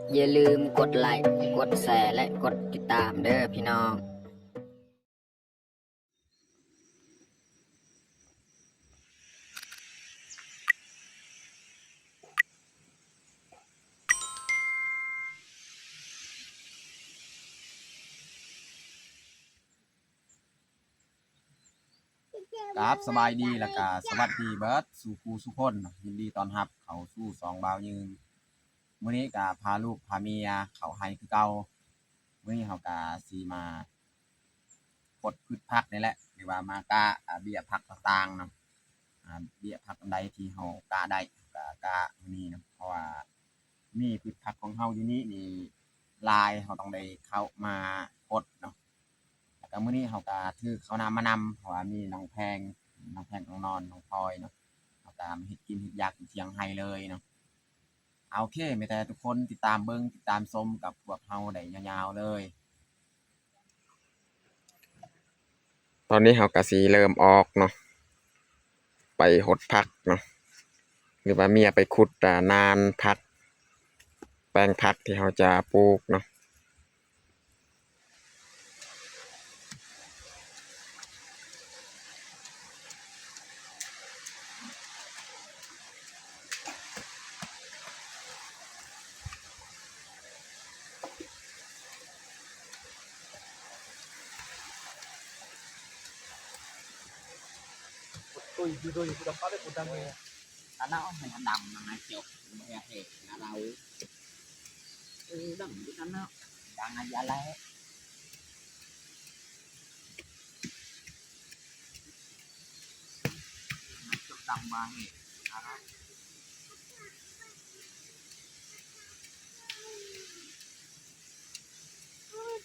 อย่าลืมกดไลค์กดแชร์และกดติดตามเด้อพี่น้องครับสบายดีแล้วก็สวัสดีเบิร์ดสู่ครูสุคนยินดีต้อนรับเขาสู่สองบ่าวยืนมื้อนี้ก็พาลูกพาเมียเขาให้คือเก่ามื้อนี้เฮาก็สิมากดพืชผักนี่แหละหรือว่ามากะเบี้ยผักต่างๆเนาะเบี้ยผักอันใดที่เฮากะได้ก็กะมื้อนี้เนาะเพราะว่ามีพืชผักของเฮาอยู่นี่หลายเฮาต้องได้เข้ามากดเนาะแล้วก็มื้อนี้เฮาก็ถือข้าวน้ำมานำเพราะว่ามีน้องแพงน้องนอนน้องพลอยเนาะเอาตามเฮ็ดกินเฮ็ดอยากกินเที่ยงให้เลยเนาะเอาโอเคมีแต่ทุกคนติดตามเบิ่งติดตามชมกับพวกเฮาได้ยาวๆเลยตอนนี้เฮาก็สิเริ่มออกเนาะไปหดผักเนาะหรือว่าเมียไปขุดนานผักแปลงผักที่เฮาจะปลูกเนาะTôi dapat ada kudangnya. karena mình đầm mà chịu mẹ hệt là đâu đầm đi nó đang aja lah masuk tambah nih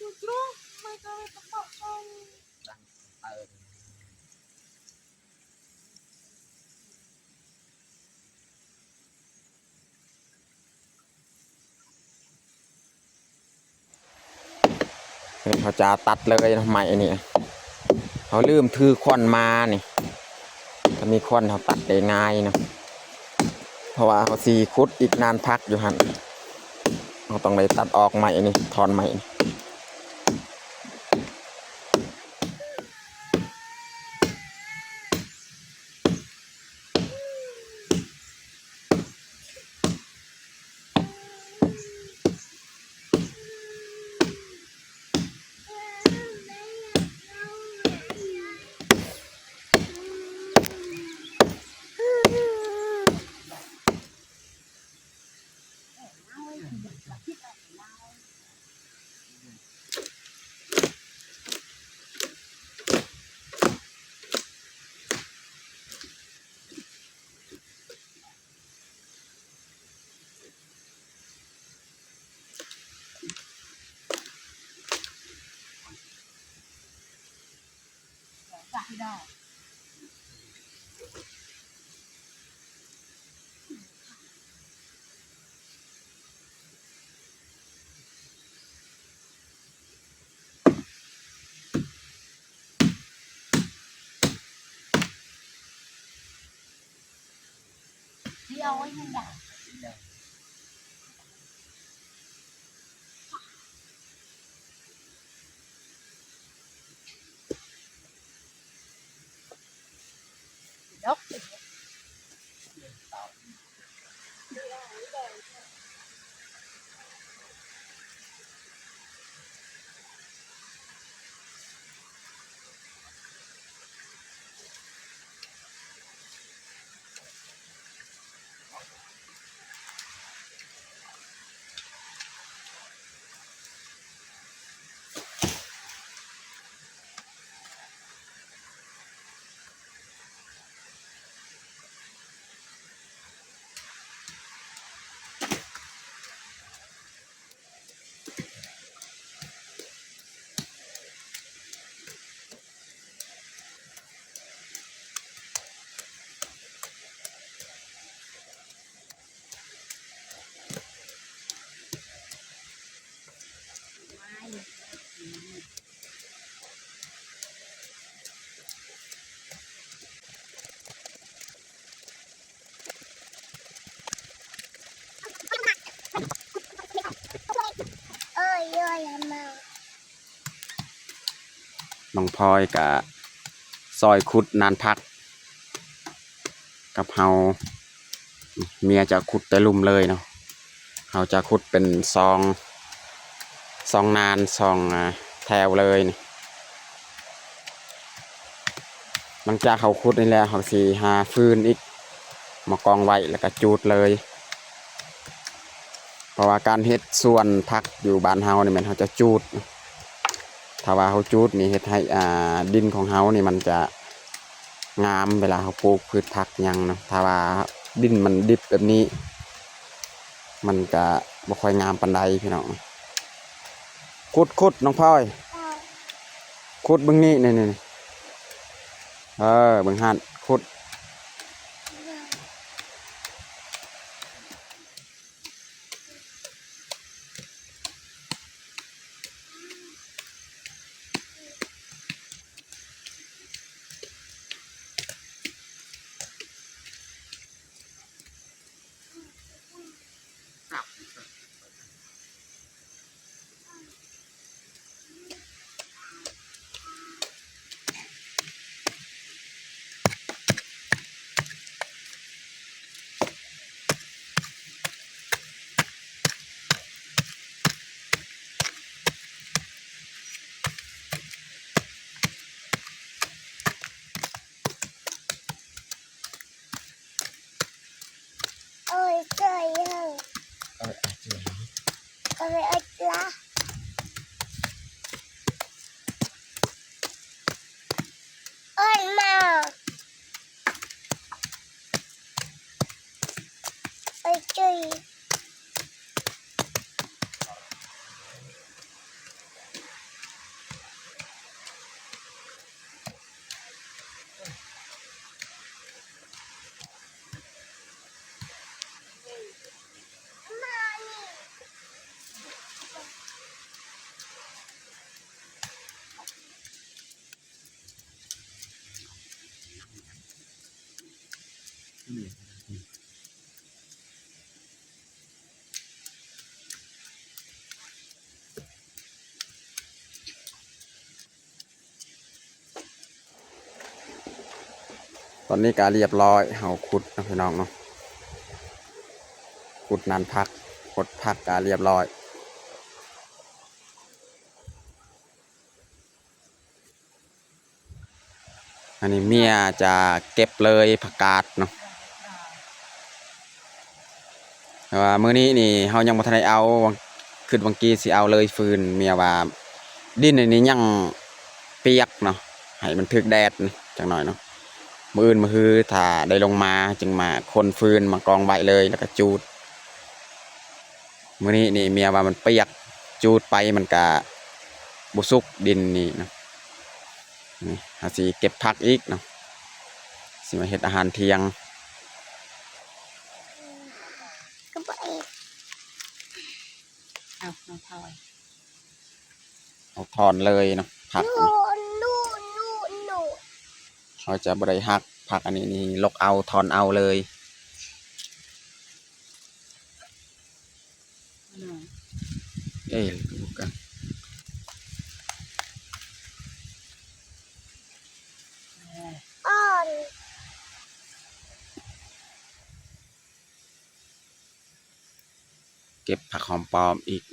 Justru mereka terpaksa. đang tờ เขาจะตัดเลยทำไมนี่เขาลืมถือควันมานี่ถ้ามีควันเขาตัดได้ง่ายเนาะเพราะว่าเขาสีคุดอีกนานพักอยู่หันเขาต้องเลยตัดออกใหม่นี่ถอนใหม่Đi đâu ấy nhân đạo. Đốc. น้องพลอยกับซอยขุดนานพักกับเฮาเมียจะขุดแต่ลุ่มเลยเนาะเฮาจะขุดเป็นซองนานซองแถวเลยนี่หลังจากเขาขุดนี่แหละเขาสีหาฟืนอีกมากองไว้แล้วก็จูดเลยเพราะว่าการเฮ็ดส่วนพักอยู่บ้านเฮานี่มันเขาจะจูดถ้าว่าเขาจูดนี่เฮ็ดให้ดินของเฮานี่มันจะงามเวลาเขาปลูกพืชผักหยังเนาะถ้าว่าดินมันดิบแบบนี้มันก็บ่ค่อยงามปานใดพี่น้องขุดน้องพลอยขุดเบิ่งนี่นี่เบิ่งหั่นขุดÔi trời ơi, ôi ơi lá, ôi mà, ôi trời, mami, ตอนนี้ก็เรียบร้อยเฮาขุดนะพี่น้องเนาะขุดนานพักขุดพักก็เรียบร้อยอันนี้เมียจะเก็บเลยผักกาดเนาะแต่ว่ามื้อนี้นี่เฮายังบ่ทันได้เอาขึ้นบางกีสิเอาเลยฟืนเมียว่าดินอันนี้ยังเปียกเนาะให้มันถึกแดดจังหน่อยเนาะมื้ออื่นมื้อฮือถ้าได้ลงมาจึงมาคนฟืนมากองไว้เลยแล้วก็จูดมื้อนี้นี่เมียว่ามันเปียกจูดไปมันก็บ่สุกดินนี่เนาะนี่เฮาสิเก็บผักอีกเนาะสิมาเฮ็ดอาหารเที่ยง các bạn, เอาน้องพลอย เอาถอนเลยเนาะผัก nu นี่ nu nu nu, เขาจะบริหักผักอันนี้นี่ลกเอาถอนเอาเลย อืม เอ้ยดูกัน on, เก็บผักหอมปลอมอีก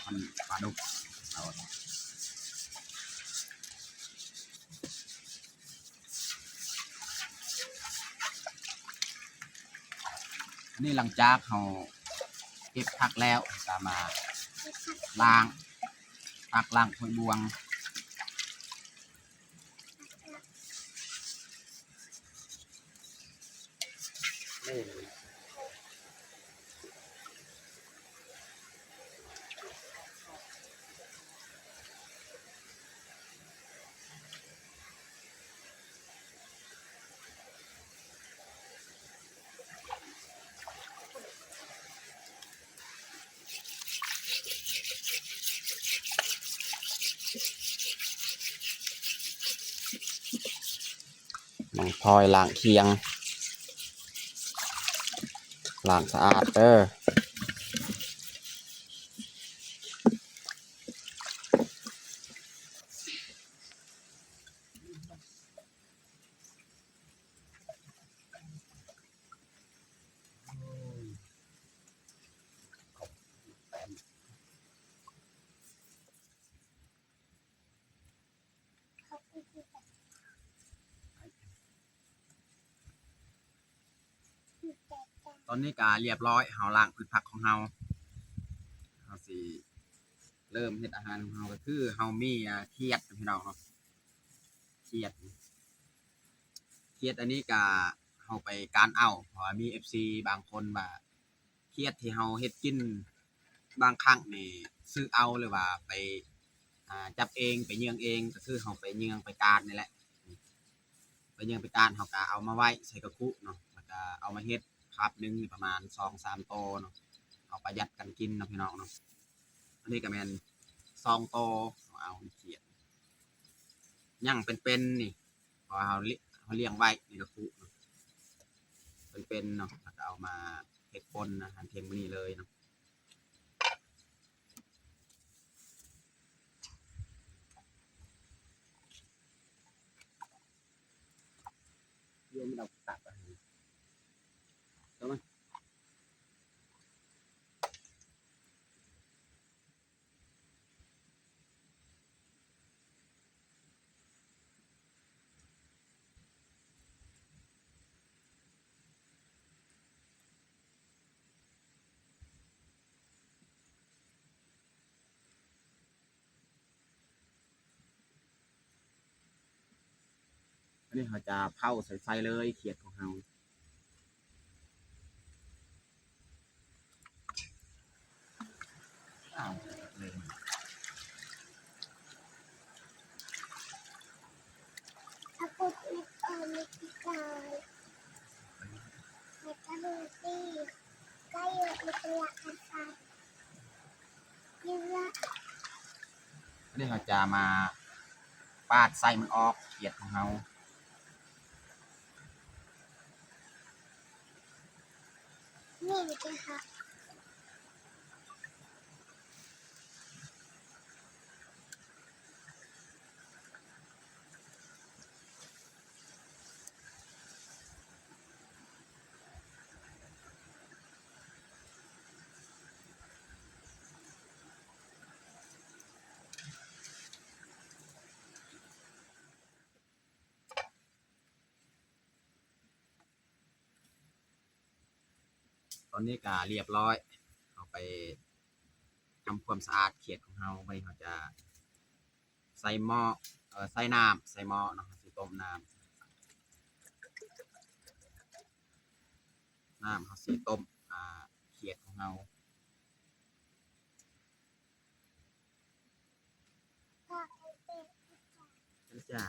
มันปลาดุกเอานี่หลังจากเขาเก็บผักแล้วก็มาล้างผักล้างถ้วยบวงนี่ น้องพลอยล้างเคียงล้างสะอาดเด้อตอนนี้ก็เรียบร้อยเฮาล้างพืชผักของเฮาสิเริ่มเฮ็ดอาหารของเฮาก็คือเฮามีเขียดพี่น้องเนาะเขียดอันนี้ก็เฮาไปการเอาเพราะว่ามี FC บางคนว่าเขียดที่เฮาเฮ็ดกินบางครั้งนี่ซื้อเอาหรือว่าไปจับเองไปเยืองเองก็คือเฮาไปเยืองไปการนี่แหละไปเยืองไปการเฮาก็เอามาไว้ใส่กระคุเนาะแล้วก็เอามาเฮ็ดคาบนึงประมาณ 2-3 โตเนาะเอาประหยัดกันกินเนาะพี่น้องเนาะอันนี้ก็แม่น2 โตเอาเขียดย่างเป็นๆนี่พอเฮาเลี้ยงไว้ในกระคุเนาะเป็นๆเนาะแล้วก็เอามาเฮ็ดป่นอาหารเที่ยงมื้อนี้เลยเนาะเดี๋ยวมันเอาตักไปเอามาอันนี้เขาจะเผาใส่ไฟเลยเขียดของเฮาอ้าวเลย Aku nikah. Mereka nanti kayak diperlakukan. Gila. อันนี้เขาจะมาปาดไส้มันออกเขียดของเรา Ini juga. ตอนนี้ก็เรียบร้อยเอาไปทำความสะอาดเขียดของเราไปเขาจะใส่หม้อใส่น้ำใส่หม้อเนาะใส่ต้มน้ำเขาสีต้มเขียดของเราจ้า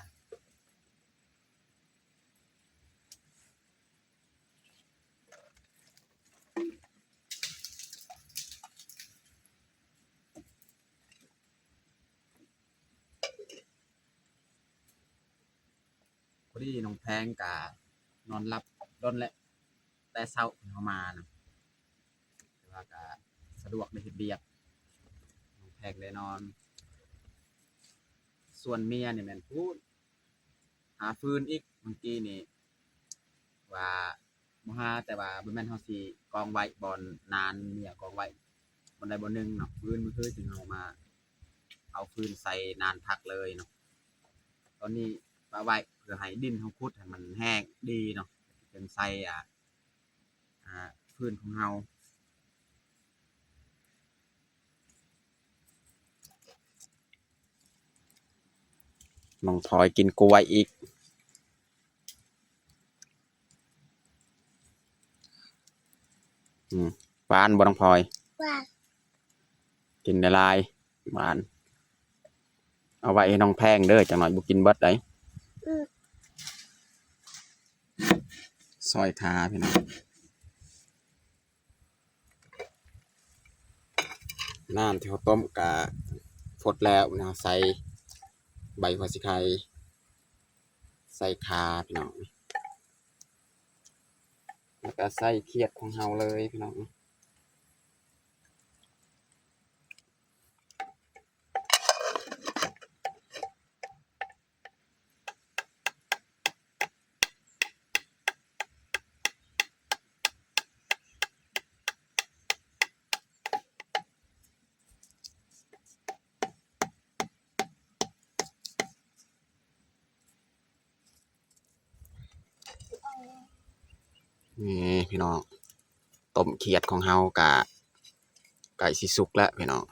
พอดีน้องแพงกับนอนรับดนแหละแต่เช้าเขามานะแต่ว่าก็สะดวกในเฮ็ดเบียกน้องแพงได้นอนส่วนเมียเนี่ยแม่นพูดหาฟืนอีกบางทีนี่ว่าบ่หาแต่ว่าบ่แม่นเฮาสิกองไว้บ่อนนานเมียกองไว้บ่ได้บ่นึงเนาะฟืนมันคือจึงเอามาเอาฟืนใส่นานพักเลยเนาะตอนนี้มาไว้เพื่อให้ดินเฮาขุดให้มันแห้งดีเนาะจึงใส่ฟืนของเฮาน้องพลอยกินกล้วยอีกหวานบ่น้องพลอย Wah. กินได้หลายหวานเอาไว้ให้น้องแพงเด้อจังหน่อยบ่กินเบิดได้ซอยขาพี่น้องน้ำที่เขาต้มกะฟดแล้วนะใส่ใบหัวสิไข่ใส่ขาพี่น้อง แล้วก็ใส่เขียดของเฮาเลยพี่น้องนี่พี่น้องต้มเขียดของเฮากะไก่สิสุกแล้วพี่น้อง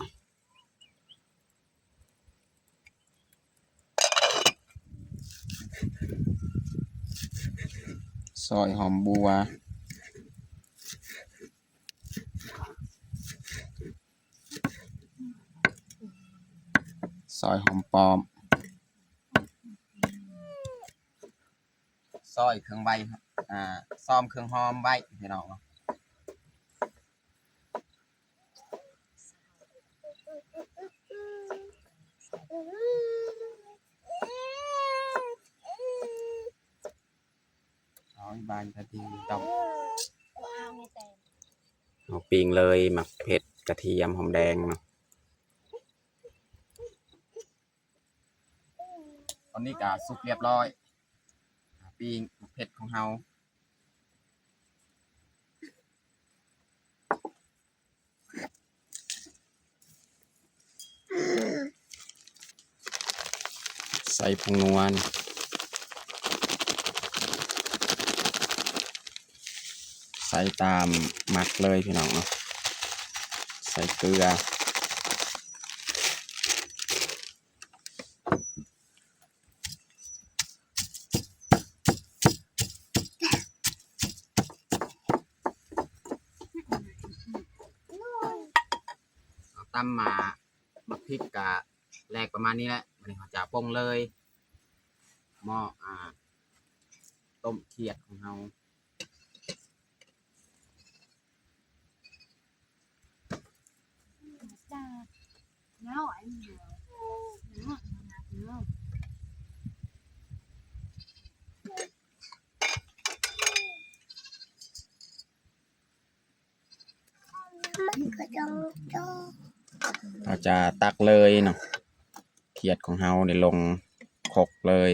ซอยหอมบัวซอยหอมปอมซอยเครื่องใบครับซ้อมเครื่องหอมใบพี่น้องเอาใบกระเทียมต้มเอาปิ้งเลยหมักเผ็ดกระเทียมหอมแดงเนาะตอนนี้ก็สุกเรียบร้อยปิ้งหมักเผ็ดของเฮาใส่ผงนัวใส่ตามหมักเลยพี่น้องเนาะใส่เกลือตำมาหมักพริกกะแรกประมาณนี้แหละมันเขาจะปรุงเลยหม้อต้มเขียดของเรามันก็ต้องโต เราจะตักเลยเนาะเขียดของเราเนี่ยลงคกเลย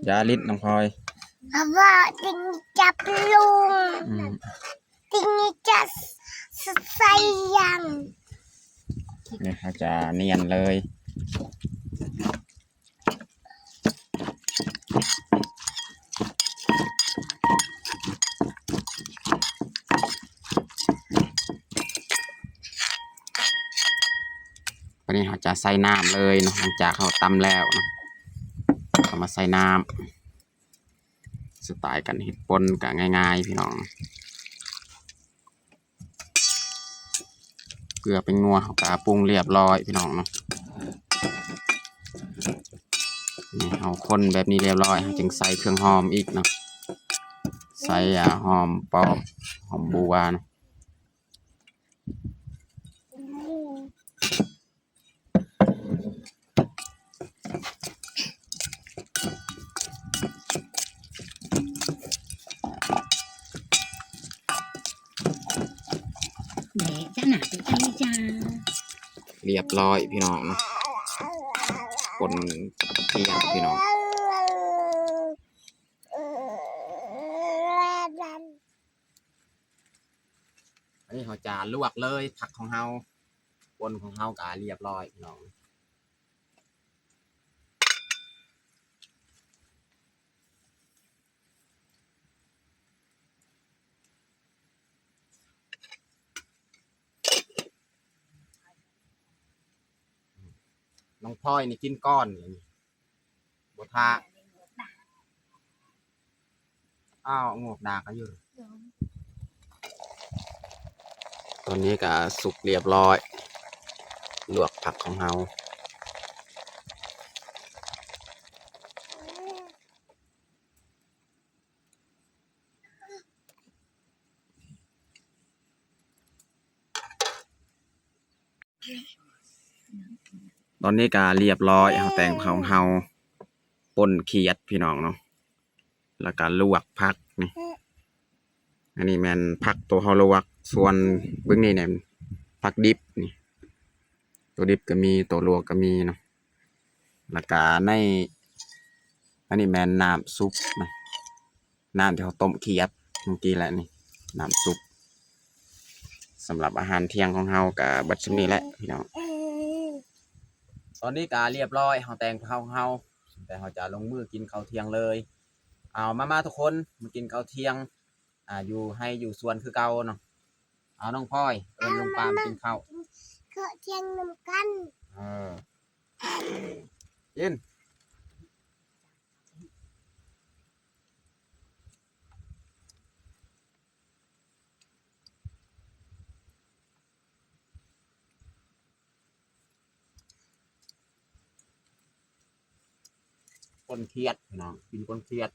ยาลิดน้องพลอย เพราะว่าติงจับลุงติงจะใส่ยัง เนี่ยเขาจะเนียนเลยวันนี้เขาจะใส่น้ำเลยเนาะหลังจากเขาตำแล้วเนาะเขามาใส่น้ำสไตล์กันเห็ดปนกะง่ายๆพี่น้องเกลือเป็นงัวเขากะปรุงเรียบร้อยพี่น้องเนาะนี่เอาคนแบบนี้เรียบร้อยจึงใส่เครื่องหอมอีกเนาะใส่หอมปอมหอมบัวเนาะเรียบร้อยพี่น้องเนาะปนเกลียบพี่น้องอันนี้เขาจะลวกเลยผักของเฮาปนของเฮากะเรียบร้อยพี่น้องน้องพลอยนี่กินก้อนเลยบทาอ้าวงอกดาก็อยู่ตอนนี้ก็สุกเรียบร้อยลวกผักของเฮา อนนี้ก็เรียบร้อยเฮาแต่งของเฮาป่นเขียดพี่น้องเนาะแล้วก็ลวกผักนี่อันนี้แม่นผักตัวเฮาลวกส่วนเบิ่งนี่เนี่ยผักดิบนี่ตัวดิบก็มีตัวลวกก็มีเนาะแล้วก็ในอันนี้แม่นน้ำซุปนะน้ำที่เขาต้มเขียดเมื่อกี้แหละนี่น้ำซุปสำหรับอาหารเที่ยงของเฮาก็เบัดซุนี้แหละพี่น้องตอนนี้ก็เรียบร้อยเฮาแต่งข้าวของเฮาแต่เฮาจะลงมือกินข้าวเที่ยงเลยเอามาทุกคนมากินข้าวเที่ยงอยู่ให้อยู่สวนคือเก่าเนาะเอาน้องพลอยเอิ้นลุงปามกินข้าว ก็เที่ยงนำกัน กินก้นเครียดพี่น้องกินก้นเครียด